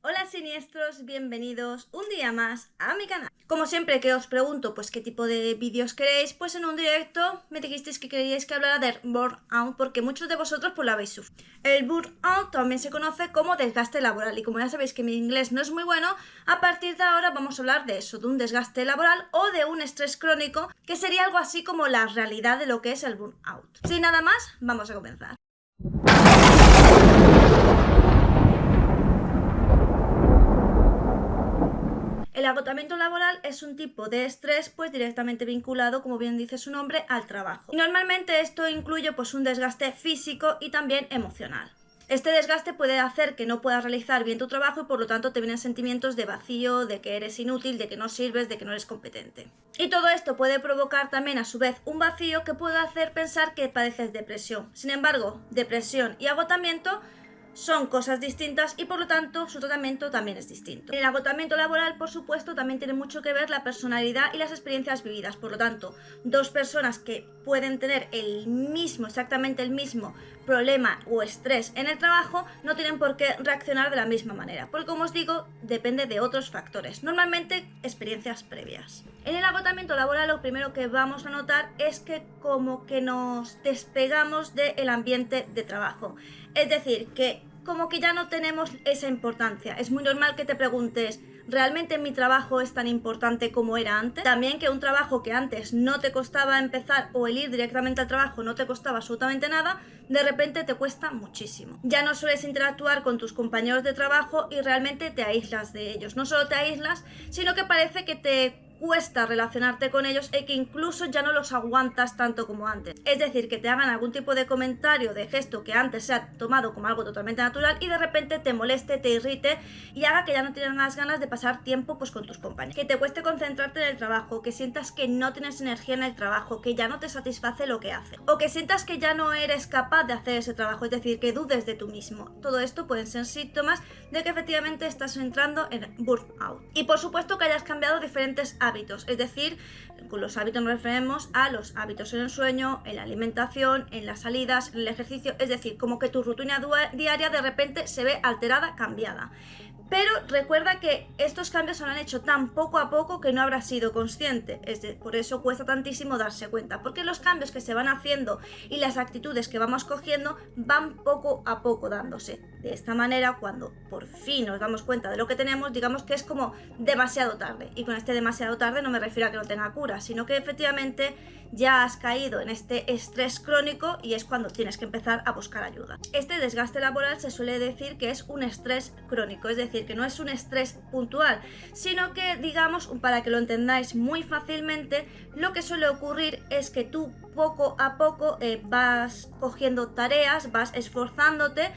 Hola siniestros, bienvenidos un día más a mi canal. Como siempre que os pregunto pues qué tipo de vídeos queréis, pues en un directo me dijisteis que queríais que hablara de burnout porque muchos de vosotros pues lo habéis sufrido. El burnout también se conoce como desgaste laboral y como ya sabéis que mi inglés no es muy bueno, a partir de ahora vamos a hablar de eso, de un desgaste laboral o de un estrés crónico, que sería algo así como la realidad de lo que es el burnout. Sin nada más, vamos a comenzar. El agotamiento laboral es un tipo de estrés pues directamente vinculado, como bien dice su nombre, al trabajo. Y normalmente esto incluye pues un desgaste físico y también emocional. Este desgaste puede hacer que no puedas realizar bien tu trabajo y por lo tanto te vienen sentimientos de vacío, de que eres inútil, de que no sirves, de que no eres competente. Y todo esto puede provocar también a su vez un vacío que puede hacer pensar que padeces depresión. Sin embargo, depresión y agotamiento son cosas distintas y por lo tanto su tratamiento también es distinto. En el agotamiento laboral, por supuesto, también tiene mucho que ver la personalidad y las experiencias vividas. Por lo tanto, dos personas que pueden tener exactamente el mismo problema o estrés en el trabajo no tienen por qué reaccionar de la misma manera, porque como os digo, depende de otros factores, normalmente experiencias previas. En el agotamiento laboral lo primero que vamos a notar es que como que nos despegamos del ambiente de trabajo. Es decir, que como que ya no tenemos esa importancia. Es muy normal que te preguntes, ¿realmente mi trabajo es tan importante como era antes? También que un trabajo que antes no te costaba empezar o el ir directamente al trabajo no te costaba absolutamente nada, de repente te cuesta muchísimo. Ya no sueles interactuar con tus compañeros de trabajo y realmente te aíslas de ellos. No solo te aíslas, sino que parece que te cuesta relacionarte con ellos y que incluso ya no los aguantas tanto como antes. Es decir, que te hagan algún tipo de comentario, de gesto que antes se ha tomado como algo totalmente natural y de repente te moleste, te irrite y haga que ya no tengas ganas de pasar tiempo pues con tus compañeros. Que te cueste concentrarte en el trabajo, que sientas que no tienes energía en el trabajo, que ya no te satisface lo que haces. O que sientas que ya no eres capaz de hacer ese trabajo, es decir, que dudes de tú mismo. Todo esto pueden ser síntomas de que efectivamente estás entrando en burnout. Y por supuesto que hayas cambiado diferentes hábitos, es decir, con los hábitos nos referimos a los hábitos en el sueño, en la alimentación, en las salidas, en el ejercicio, es decir, como que tu rutina diaria de repente se ve alterada, cambiada. Pero recuerda que estos cambios se han hecho tan poco a poco que no habrás sido consciente. Por eso cuesta tantísimo darse cuenta. Porque los cambios que se van haciendo y las actitudes que vamos cogiendo van poco a poco dándose. De esta manera, cuando por fin nos damos cuenta de lo que tenemos, digamos que es como demasiado tarde. Y con este demasiado tarde no me refiero a que no tenga cura, sino que efectivamente ya has caído en este estrés crónico y es cuando tienes que empezar a buscar ayuda. Este desgaste laboral se suele decir que es un estrés crónico, es decir, que no es un estrés puntual, sino que, digamos, para que lo entendáis muy fácilmente, lo que suele ocurrir es que tú poco a poco vas cogiendo tareas, vas esforzándote,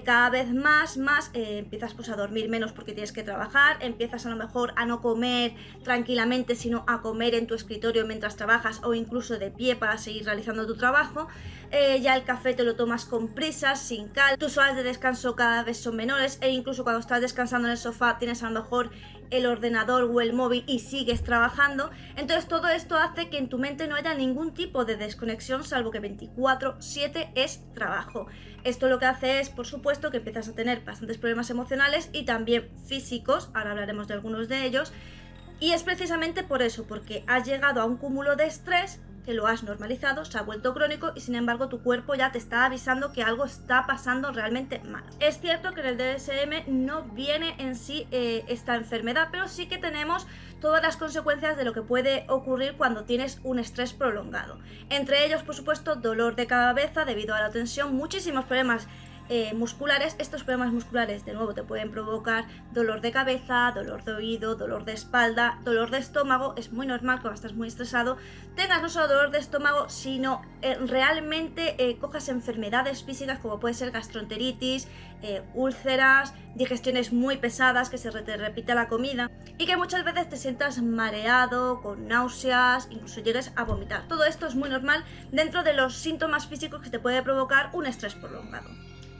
cada vez más, empiezas pues a dormir menos porque tienes que trabajar, empiezas a lo mejor a no comer tranquilamente, sino a comer en tu escritorio mientras trabajas o incluso de pie para seguir realizando tu trabajo, ya el café te lo tomas con prisas, sin calma, tus horas de descanso cada vez son menores e incluso cuando estás descansando en el sofá tienes a lo mejor el ordenador o el móvil y sigues trabajando. Entonces todo esto hace que en tu mente no haya ningún tipo de desconexión, salvo que 24/7 es trabajo. Esto lo que hace es, por supuesto, que empiezas a tener bastantes problemas emocionales y también físicos, ahora hablaremos de algunos de ellos, y es precisamente por eso, porque has llegado a un cúmulo de estrés que lo has normalizado, se ha vuelto crónico y sin embargo tu cuerpo ya te está avisando que algo está pasando realmente mal. Es cierto que en el DSM no viene en sí esta enfermedad, pero sí que tenemos todas las consecuencias de lo que puede ocurrir cuando tienes un estrés prolongado. Entre ellos, por supuesto, dolor de cabeza debido a la tensión, muchísimos problemas musculares. Estos problemas musculares de nuevo te pueden provocar dolor de cabeza, dolor de oído, dolor de espalda, dolor de estómago. Es muy normal cuando estás muy estresado tengas no solo dolor de estómago, sino realmente cojas enfermedades físicas como puede ser gastroenteritis, úlceras, digestiones muy pesadas, que se te repita la comida y que muchas veces te sientas mareado, con náuseas, incluso llegues a vomitar. Todo esto es muy normal dentro de los síntomas físicos que te puede provocar un estrés prolongado.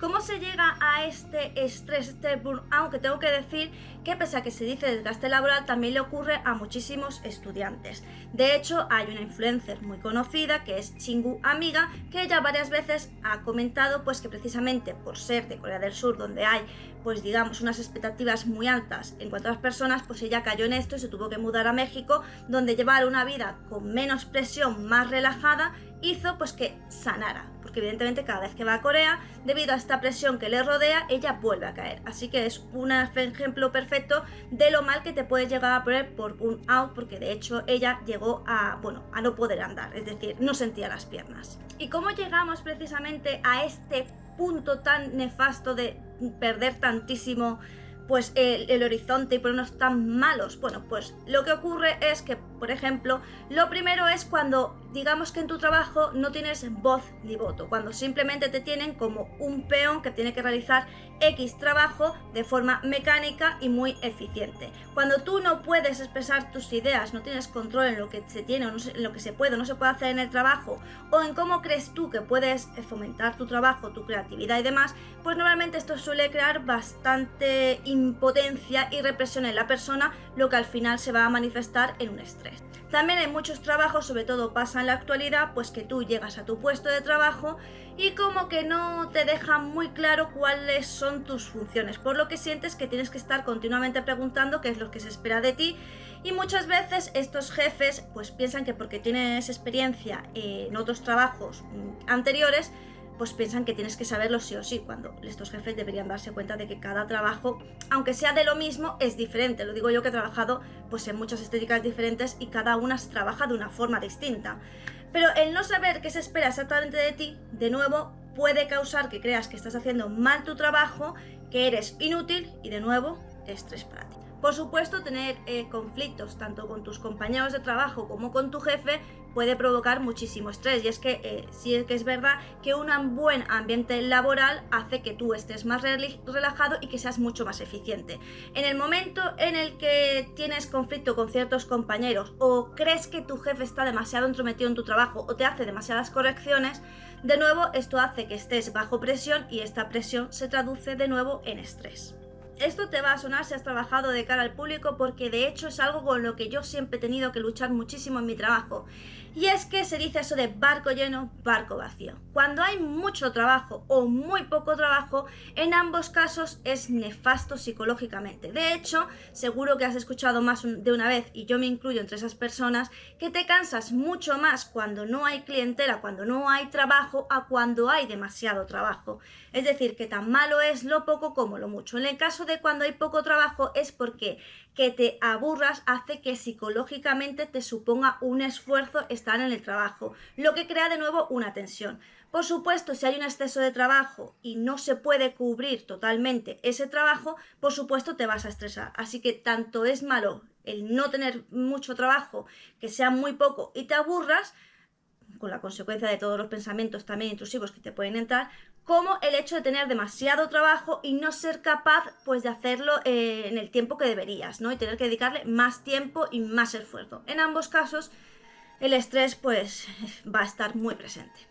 ¿Cómo se llega a este estrés, este burnout? Que tengo que decir que pese a que se dice desgaste laboral, también le ocurre a muchísimos estudiantes. De hecho, hay una influencer muy conocida que es Chingu Amiga, que ella varias veces ha comentado pues que precisamente por ser de Corea del Sur, donde hay pues digamos unas expectativas muy altas en cuanto a las personas, pues ella cayó en esto y se tuvo que mudar a México, donde llevar una vida con menos presión, más relajada, hizo pues que sanara, porque evidentemente cada vez que va a Corea, debido a esta presión que le rodea, ella vuelve a caer. Así que es un ejemplo perfecto de lo mal que te puedes llegar a poner por burnout, porque de hecho ella llegó a no poder andar, es decir, no sentía las piernas. ¿Y cómo llegamos precisamente a este punto tan nefasto de perder tantísimo pues el horizonte y ponernos tan malos? Bueno, pues lo que ocurre es que, por ejemplo, lo primero es cuando digamos que en tu trabajo no tienes voz ni voto, cuando simplemente te tienen como un peón que tiene que realizar X trabajo de forma mecánica y muy eficiente. Cuando tú no puedes expresar tus ideas, no tienes control en lo que se tiene o no en lo que se puede o no se puede hacer en el trabajo, o en cómo crees tú que puedes fomentar tu trabajo, tu creatividad y demás, pues normalmente esto suele crear bastante impotencia y represión en la persona, lo que al final se va a manifestar en un estrés. También hay muchos trabajos, sobre todo pasa en la actualidad, pues que tú llegas a tu puesto de trabajo y como que no te dejan muy claro cuáles son tus funciones, por lo que sientes que tienes que estar continuamente preguntando qué es lo que se espera de ti, y muchas veces estos jefes pues piensan que porque tienes experiencia en otros trabajos anteriores, pues piensan que tienes que saberlo sí o sí, cuando estos jefes deberían darse cuenta de que cada trabajo, aunque sea de lo mismo, es diferente. Lo digo yo que he trabajado pues en muchas estéticas diferentes y cada una se trabaja de una forma distinta. Pero el no saber qué se espera exactamente de ti, de nuevo, puede causar que creas que estás haciendo mal tu trabajo, que eres inútil y de nuevo, estrés para ti. Por supuesto, tener conflictos tanto con tus compañeros de trabajo como con tu jefe puede provocar muchísimo estrés, y es que sí es que es verdad que un buen ambiente laboral hace que tú estés más relajado y que seas mucho más eficiente. En el momento en el que tienes conflicto con ciertos compañeros o crees que tu jefe está demasiado entrometido en tu trabajo o te hace demasiadas correcciones, de nuevo esto hace que estés bajo presión y esta presión se traduce de nuevo en estrés. Esto te va a sonar si has trabajado de cara al público, porque de hecho es algo con lo que yo siempre he tenido que luchar muchísimo en mi trabajo. Y es que se dice eso de barco lleno, barco vacío. Cuando hay mucho trabajo o muy poco trabajo, en ambos casos es nefasto psicológicamente. De hecho, seguro que has escuchado más de una vez, y yo me incluyo entre esas personas, que te cansas mucho más cuando no hay clientela, cuando no hay trabajo, a cuando hay demasiado trabajo. Es decir, que tan malo es lo poco como lo mucho. En el caso de cuando hay poco trabajo es porque que te aburras hace que psicológicamente te suponga un esfuerzo estar en el trabajo, lo que crea de nuevo una tensión. Por supuesto, si hay un exceso de trabajo y no se puede cubrir totalmente ese trabajo, por supuesto te vas a estresar. Así que tanto es malo el no tener mucho trabajo, que sea muy poco y te aburras, con la consecuencia de todos los pensamientos también intrusivos que te pueden entrar, como el hecho de tener demasiado trabajo y no ser capaz pues de hacerlo en el tiempo que deberías, ¿no? Y tener que dedicarle más tiempo y más esfuerzo. En ambos casos el estrés pues va a estar muy presente.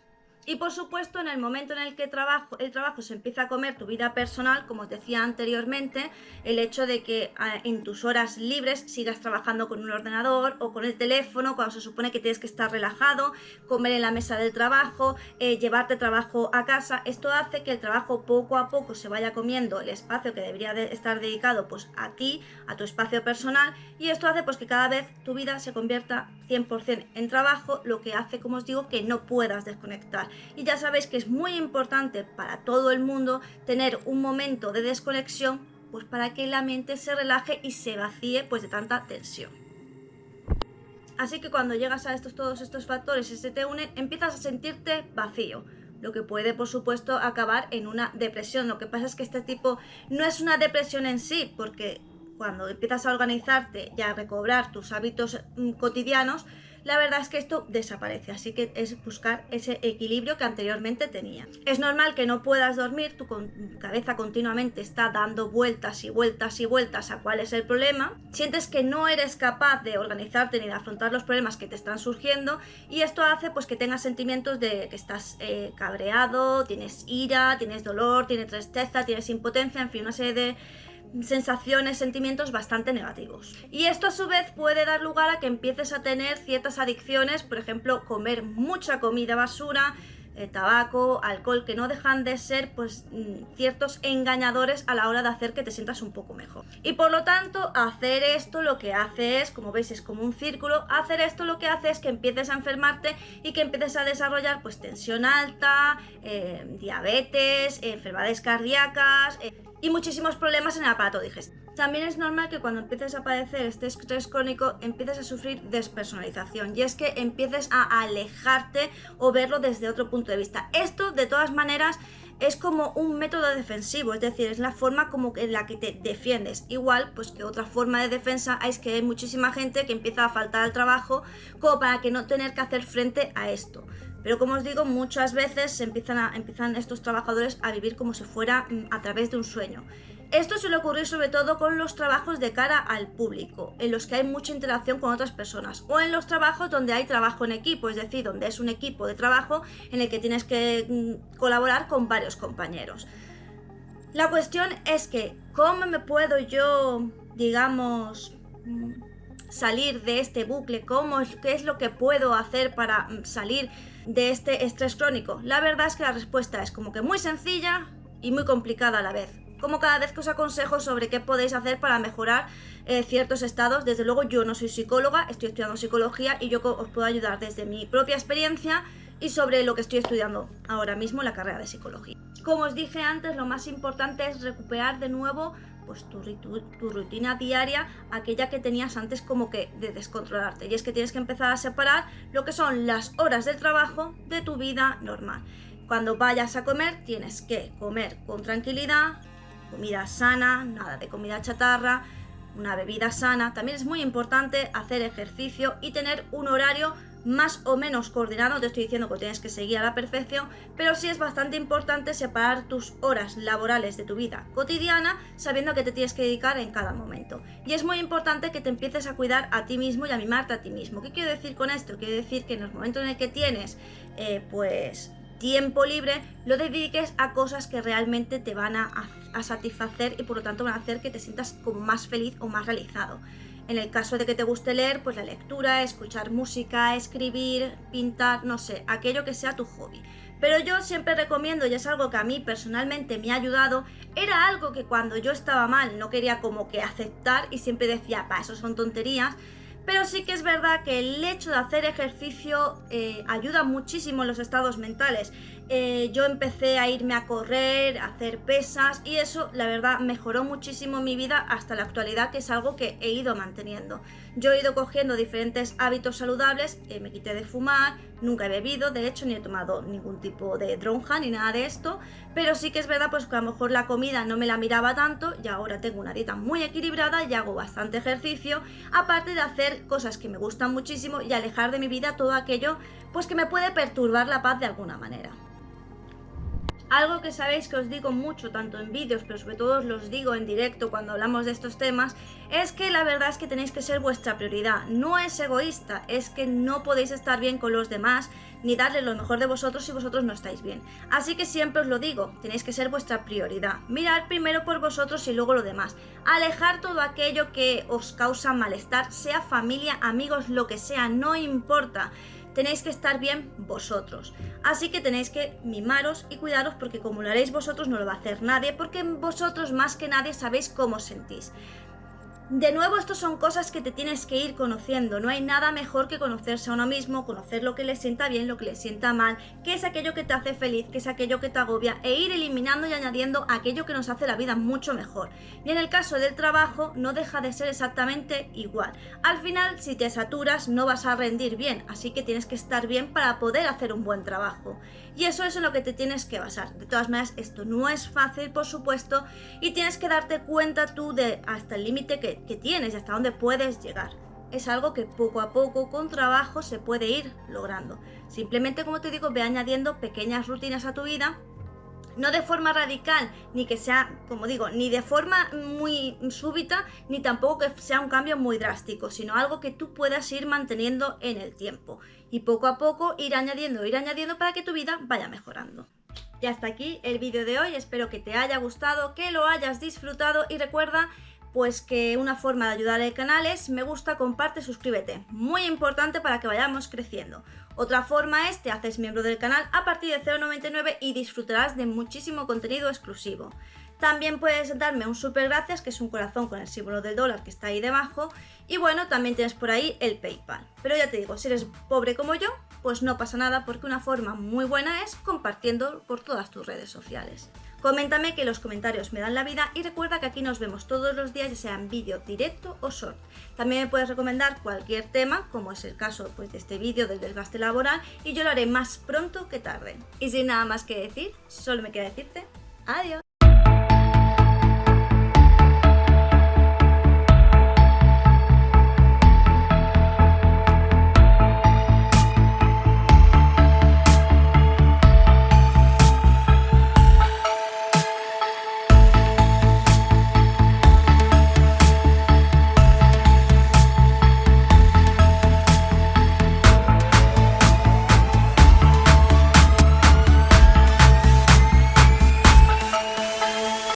Y por supuesto, en el momento en el que el trabajo se empieza a comer tu vida personal, como os decía anteriormente, el hecho de que en tus horas libres sigas trabajando con un ordenador o con el teléfono, cuando se supone que tienes que estar relajado, comer en la mesa del trabajo, llevarte trabajo a casa, esto hace que el trabajo poco a poco se vaya comiendo el espacio que debería estar dedicado pues a ti, a tu espacio personal, y esto hace pues que cada vez tu vida se convierta 100% en trabajo, lo que hace, como os digo, que no puedas desconectar. Y ya sabéis que es muy importante para todo el mundo tener un momento de desconexión, pues para que la mente se relaje y se vacíe pues de tanta tensión. Así que cuando llegas a todos estos factores y se te unen, empiezas a sentirte vacío, lo que puede por supuesto acabar en una depresión. Lo que pasa es que este tipo no es una depresión en sí, porque cuando empiezas a organizarte y a recobrar tus hábitos cotidianos, la verdad es que esto desaparece, así que es buscar ese equilibrio que anteriormente tenía. Es normal que no puedas dormir, tu cabeza continuamente está dando vueltas y vueltas y vueltas a cuál es el problema, sientes que no eres capaz de organizarte ni de afrontar los problemas que te están surgiendo, y esto hace pues que tengas sentimientos de que estás cabreado, tienes ira, tienes dolor, tienes tristeza, tienes impotencia, en fin, una serie de sensaciones, sentimientos bastante negativos. Y esto a su vez puede dar lugar a que empieces a tener ciertas adicciones, por ejemplo, comer mucha comida basura, tabaco, alcohol, que no dejan de ser pues ciertos engañadores a la hora de hacer que te sientas un poco mejor. Y por lo tanto, hacer esto lo que hace es, como veis, es como un círculo, hacer esto lo que hace es que empieces a enfermarte y que empieces a desarrollar pues tensión alta, diabetes, enfermedades cardíacas, y muchísimos problemas en el aparato digestivo. También es normal que cuando empieces a padecer este estrés crónico empieces a sufrir despersonalización, y es que empieces a alejarte o verlo desde otro punto de vista. Esto, de todas maneras, es como un método defensivo, es decir, es la forma como en la que te defiendes. Igual pues que otra forma de defensa es que hay muchísima gente que empieza a faltar al trabajo como para que no tener que hacer frente a esto. Pero como os digo, muchas veces empiezan estos trabajadores a vivir como si fuera a través de un sueño. Esto suele ocurrir sobre todo con los trabajos de cara al público, en los que hay mucha interacción con otras personas, o en los trabajos donde hay trabajo en equipo, es decir, donde es un equipo de trabajo en el que tienes que colaborar con varios compañeros. La cuestión es que, ¿cómo me puedo yo, digamos, salir de este bucle? ¿Qué es lo que puedo hacer para salir de este estrés crónico? La verdad es que la respuesta es como que muy sencilla y muy complicada a la vez. Como cada vez que os aconsejo sobre qué podéis hacer para mejorar ciertos estados. Desde luego yo no soy psicóloga, estoy estudiando psicología y yo os puedo ayudar desde mi propia experiencia y sobre lo que estoy estudiando ahora mismo en la carrera de psicología. Como os dije antes, lo más importante es recuperar de nuevo pues tu rutina diaria, aquella que tenías antes como que de descontrolarte, y es que tienes que empezar a separar lo que son las horas del trabajo de tu vida normal. Cuando vayas a comer tienes que comer con tranquilidad, comida sana, nada de comida chatarra, una bebida sana. También es muy importante hacer ejercicio y tener un horario más o menos coordinado. No te estoy diciendo que tienes que seguir a la perfección, pero sí es bastante importante separar tus horas laborales de tu vida cotidiana, sabiendo que te tienes que dedicar en cada momento. Y es muy importante que te empieces a cuidar a ti mismo y a mimarte a ti mismo. ¿Qué quiero decir con esto? Quiero decir que en los momentos en el que tienes pues tiempo libre, lo dediques a cosas que realmente te van a satisfacer y por lo tanto van a hacer que te sientas como más feliz o más realizado. En el caso de que te guste leer, pues la lectura, escuchar música, escribir, pintar, no sé, aquello que sea tu hobby. Pero yo siempre recomiendo, y es algo que a mí personalmente me ha ayudado, era algo que cuando yo estaba mal no quería como que aceptar y siempre decía, eso son tonterías. Pero sí que es verdad que el hecho de hacer ejercicio ayuda muchísimo en los estados mentales. Yo empecé a irme a correr, a hacer pesas, y eso la verdad mejoró muchísimo mi vida hasta la actualidad, que es algo que he ido manteniendo. Yo he ido cogiendo diferentes hábitos saludables, me quité de fumar, nunca he bebido, de hecho ni he tomado ningún tipo de dronja ni nada de esto, pero sí que es verdad pues que a lo mejor la comida no me la miraba tanto y ahora tengo una dieta muy equilibrada y hago bastante ejercicio, aparte de hacer cosas que me gustan muchísimo y alejar de mi vida todo aquello pues que me puede perturbar la paz de alguna manera. Algo que sabéis que os digo mucho, tanto en vídeos, pero sobre todo os los digo en directo cuando hablamos de estos temas, es que la verdad es que tenéis que ser vuestra prioridad. No es egoísta, es que no podéis estar bien con los demás, ni darle lo mejor de vosotros si vosotros no estáis bien. Así que siempre os lo digo, tenéis que ser vuestra prioridad. Mirar primero por vosotros y luego lo demás. Alejar todo aquello que os causa malestar, sea familia, amigos, lo que sea, no importa. Tenéis que estar bien vosotros. Así que tenéis que mimaros y cuidaros, porque como lo haréis vosotros no lo va a hacer nadie, porque vosotros más que nadie sabéis cómo os sentís. De nuevo, estos son cosas que te tienes que ir conociendo. No hay nada mejor que conocerse a uno mismo, conocer lo que le sienta bien, lo que le sienta mal, qué es aquello que te hace feliz, qué es aquello que te agobia, e ir eliminando y añadiendo aquello que nos hace la vida mucho mejor. Y en el caso del trabajo no deja de ser exactamente igual. Al final, si te saturas no vas a rendir bien, así que tienes que estar bien para poder hacer un buen trabajo. Y eso es en lo que te tienes que basar. De todas maneras, esto no es fácil, por supuesto, y tienes que darte cuenta tú de hasta el límite que tienes y hasta dónde puedes llegar. es algo que poco a poco, con trabajo, se puede ir logrando. Simplemente, como te digo, ve añadiendo pequeñas rutinas a tu vida, no de forma radical, ni que sea, como digo, ni de forma muy súbita, ni tampoco que sea un cambio muy drástico, sino algo que tú puedas ir manteniendo en el tiempo y poco a poco ir añadiendo para que tu vida vaya mejorando. Y hasta aquí el vídeo de hoy, espero que te haya gustado, que lo hayas disfrutado y recuerda pues que una forma de ayudar al canal es me gusta, comparte, suscríbete, muy importante para que vayamos creciendo. Otra forma es te haces miembro del canal a partir de 0,99 y disfrutarás de muchísimo contenido exclusivo. También puedes darme un super gracias, que es un corazón con el símbolo del dólar que está ahí debajo. Y bueno, también tienes por ahí el PayPal. Pero ya te digo, si eres pobre como yo, pues no pasa nada, porque una forma muy buena es compartiendo por todas tus redes sociales. Coméntame, que los comentarios me dan la vida, y recuerda que aquí nos vemos todos los días, ya sea en vídeo directo o short. También me puedes recomendar cualquier tema, como es el caso pues, de este vídeo del desgaste laboral, y yo lo haré más pronto que tarde. Y sin nada más que decir, solo me queda decirte adiós.